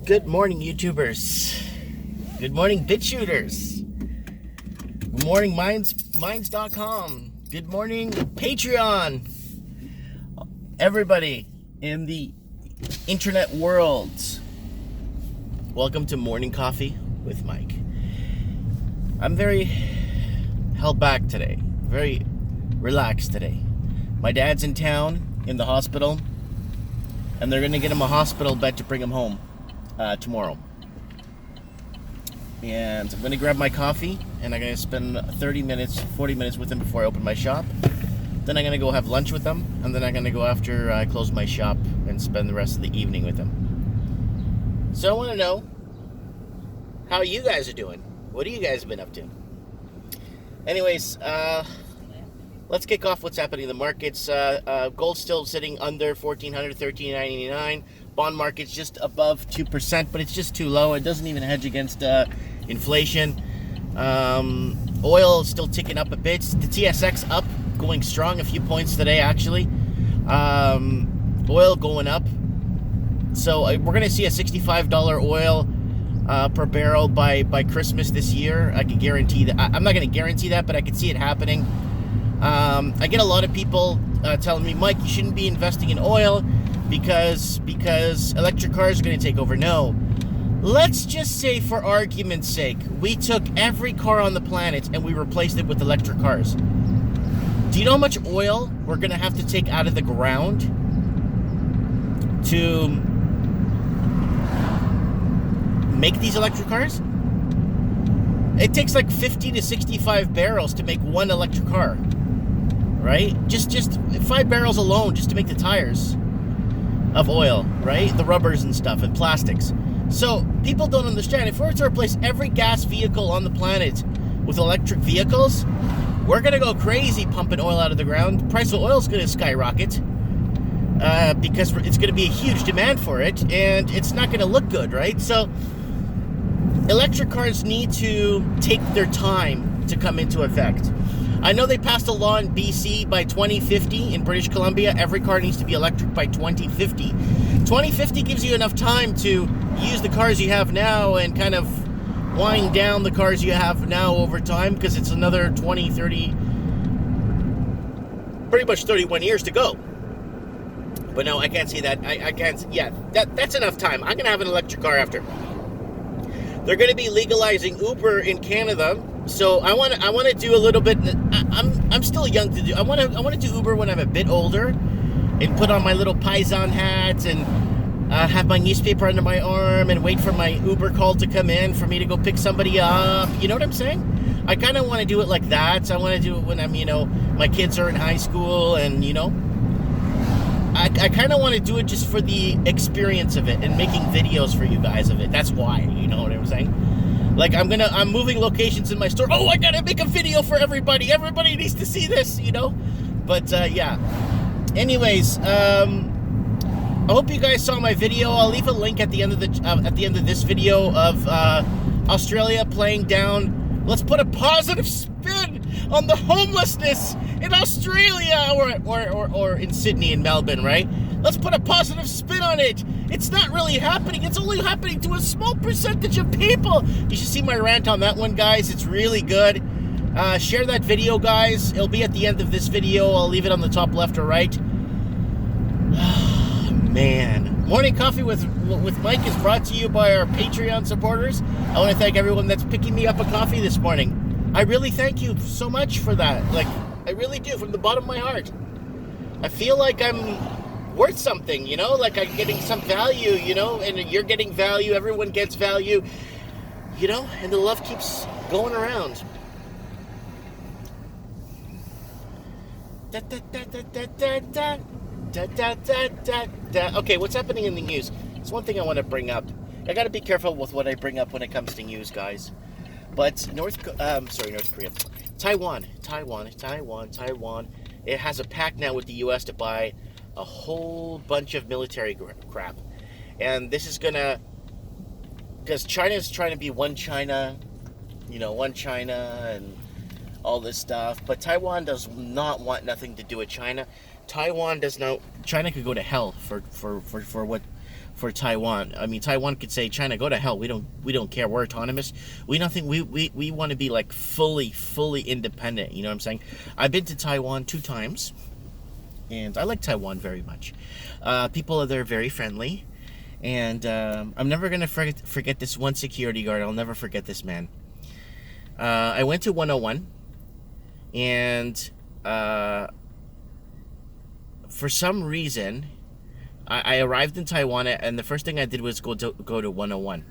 Good morning, YouTubers. Good morning, BitShooters. Good morning, Minds.com. Good morning, Patreon. Everybody in the internet world. Welcome to Morning Coffee with Mike. I'm very held back today. Very relaxed today. My dad's in town, in the hospital, and they're going to get him a hospital bed to bring him home tomorrow. And I'm going to grab my coffee, and I'm going to spend 30 minutes, 40 minutes with him before I open my shop. Then I'm going to go have lunch with him, and then I'm going to go after I close my shop and spend the rest of the evening with him. So I want to know how you guys are doing. What have you guys been up to? Anyways, let's kick off what's happening in the markets. Gold's still sitting under 1,400, 1,399. Bond market's just above 2%, but it's just too low. It doesn't even hedge against inflation. Oil is still ticking up a bit. The TSX up, going strong, a few points today, actually. Oil going up. So we're going to see a $65 oil per barrel by Christmas this year. I can guarantee that. I'm not going to guarantee that, but I can see it happening. I get a lot of people telling me, Mike, you shouldn't be investing in oil because electric cars are going to take over. No. Let's just say, for argument's sake, we took every car on the planet and we replaced it with electric cars. Do you know how much oil we're going to have to take out of the ground to make these electric cars? It takes like 50 to 65 barrels to make one electric car, right? Just 5 barrels alone just to make the tires of oil, right? The rubbers and stuff and plastics. So people don't understand. If we were to replace every gas vehicle on the planet with electric vehicles, we're going to go crazy pumping oil out of the ground. The price of oil is going to skyrocket because it's going to be a huge demand for it, and it's not going to look good, right? So electric cars need to take their time to come into effect. I know they passed a law in BC by 2050. In British Columbia, every car needs to be electric by 2050. 2050 gives you enough time to use the cars you have now and kind of wind down the cars you have now over time, because it's another 20, 30, pretty much 31 years to go. But no, I can't see that. I can't. Yeah, that's enough time. I'm going to have an electric car after. They're going to be legalizing Uber in Canada, so I want to do a little bit. I'm still young to do. I want to do Uber when I'm a bit older, and put on my little paisan hat and have my newspaper under my arm and wait for my Uber call to come in for me to go pick somebody up. You know what I'm saying? I kind of want to do it like that. So I want to do it when I'm, my kids are in high school, and I kind of want to do it just for the experience of it and making videos for you guys of it. That's why, you know what I'm saying? Like, I'm moving locations in my store. Oh, I gotta make a video for everybody. Everybody needs to see this, But, yeah. Anyways, I hope you guys saw my video. I'll leave a link at the end of this video of Australia playing down. Let's put a positive spin on the homelessness in Australia or in Sydney and Melbourne, right? Let's put a positive spin on it. It's not really happening. It's only happening to a small percentage of people. You should see my rant on that one, guys. It's really good. Share that video, guys. It'll be at the end of this video. I'll leave it on the top left or right. Man. Morning Coffee with Mike is brought to you by our Patreon supporters. I want to thank everyone that's picking me up a coffee this morning. I really thank you so much for that. Like, I really do, from the bottom of my heart. I feel like I'm worth something, like I'm getting some value, and you're getting value. Everyone gets value, and the love keeps going around. Okay, what's happening in the news? It's one thing I want to bring up. I got to be careful with what I bring up when it comes to news, guys. But North Korea. Taiwan. It has a pact now with the U.S. to buy a whole bunch of military crap. And this is because China's trying to be one China, and all this stuff. But Taiwan does not want nothing to do with China. China could go to hell for for Taiwan. I mean, Taiwan could say, China, go to hell. We don't care. We're autonomous. We want to be like fully independent. You know what I'm saying? I've been to Taiwan 2 times, and I like Taiwan very much. People are there very friendly, and I'm never gonna forget this one security guard. I'll never forget this man. I went to 101, and for some reason, I arrived in Taiwan, and the first thing I did was go to 101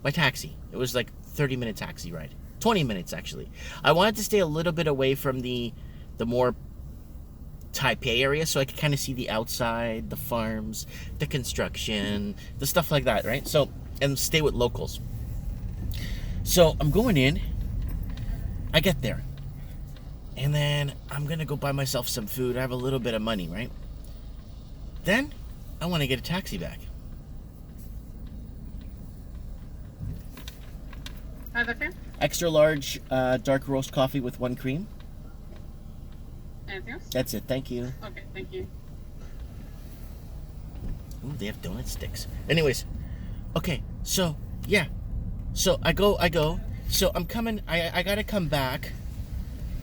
by taxi. It was like 30-minute taxi ride, 20 minutes actually. I wanted to stay a little bit away from the more Taipei area, so I could kind of see the outside, the farms, the construction, the stuff like that, right? So, and stay with locals. So I'm going in. I get there, and then I'm gonna go buy myself some food. I have a little bit of money, right? Then I want to get a taxi back. Okay. Extra large dark roast coffee with 1 cream. Anything else? That's it. Thank you. Okay, thank you. Ooh, they have donut sticks. Anyways, okay. So yeah, so I go. So I'm coming. I gotta come back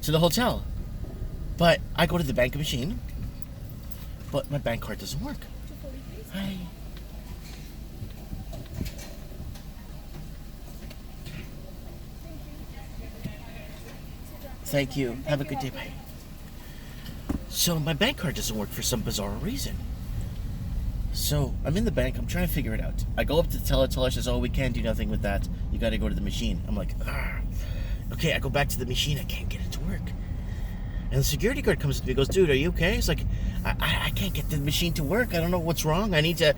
to the hotel, but I go to the bank machine, but my bank card doesn't work. Hi. Thank you. Have a good day. Bye. So my bank card doesn't work for some bizarre reason. So I'm in the bank. I'm trying to figure it out. I go up to the teller. Teller says, "Oh, we can't do nothing with that. You got to go to the machine." I'm like, "Ah." Okay, I go back to the machine. I can't get it to work. And the security guard comes to me and goes, "Dude, are you okay?" It's like, I can't get the machine to work. I don't know what's wrong. I need to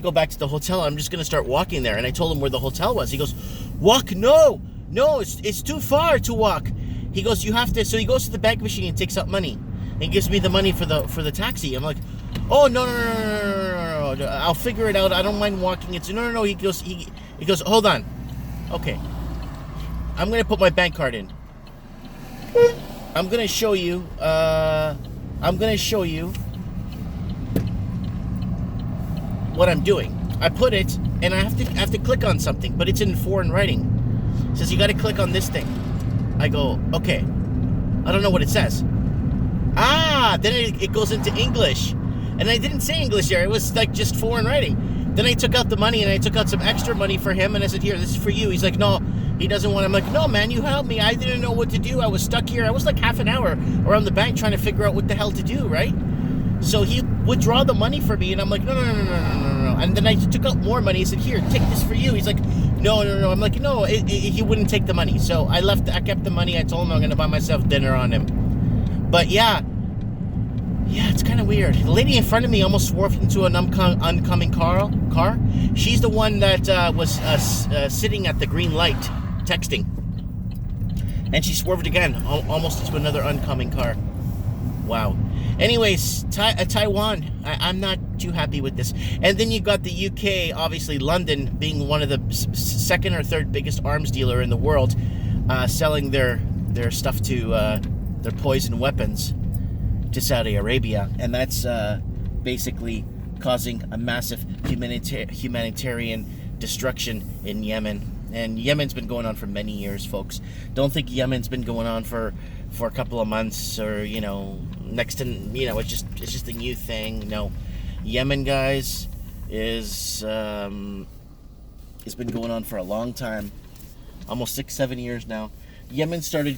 go back to the hotel. I'm just going to start walking there. And I told him where the hotel was. He goes, "Walk? No, it's too far to walk." He goes, "You have to." So he goes to the bank machine and takes out money and gives me the money for the taxi. I'm like, "Oh, no. I'll figure it out. I don't mind walking." It's no. He goes, "Hold on." Okay. I'm going to put my bank card in. I'm going to show you what I'm doing. I put it, and I have to click on something, but it's in foreign writing. It says you got to click on this thing. I go, okay. I don't know what it says. Then it goes into English. And I didn't say English here. It was like just foreign writing. Then I took out the money, and I took out some extra money for him, and I said, "Here, this is for you." He's like, "No, he doesn't want it." I'm like, "No, man, you helped me. I didn't know what to do. I was stuck here." I was like half an hour around the bank trying to figure out what the hell to do, right? So he withdraw the money for me, and I'm like, no. And then I took out more money. He said, "Here, take this for you." He's like, no. I'm like, no, he wouldn't take the money. So I kept the money. I told him I'm going to buy myself dinner on him. But yeah, it's kind of weird. The lady in front of me almost swerved into an oncoming car. She's the one that was sitting at the green light, texting. And she swerved again, almost into another oncoming car. Wow. Anyways, Taiwan, I'm not too happy with this. And then you got the UK, obviously London, being one of the second or third biggest arms dealer in the world, selling their stuff to their poison weapons to Saudi Arabia, and that's basically causing a massive humanitarian destruction in Yemen. And Yemen's been going on for many years, folks. Don't think Yemen's been going on for a couple of months, or it's just a new thing. No, Yemen, guys, is it's been going on for a long time, almost 6-7 years now. Yemen started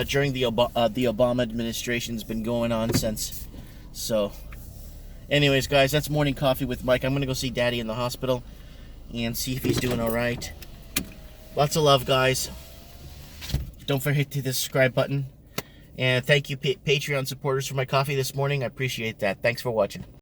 during the Obama administration's been going on since. So, anyways, guys, that's Morning Coffee with Mike. I'm gonna go see Daddy in the hospital and see if he's doing all right. Lots of love, guys. Don't forget to hit the subscribe button. And thank you, Patreon supporters, for my coffee this morning. I appreciate that. Thanks for watching.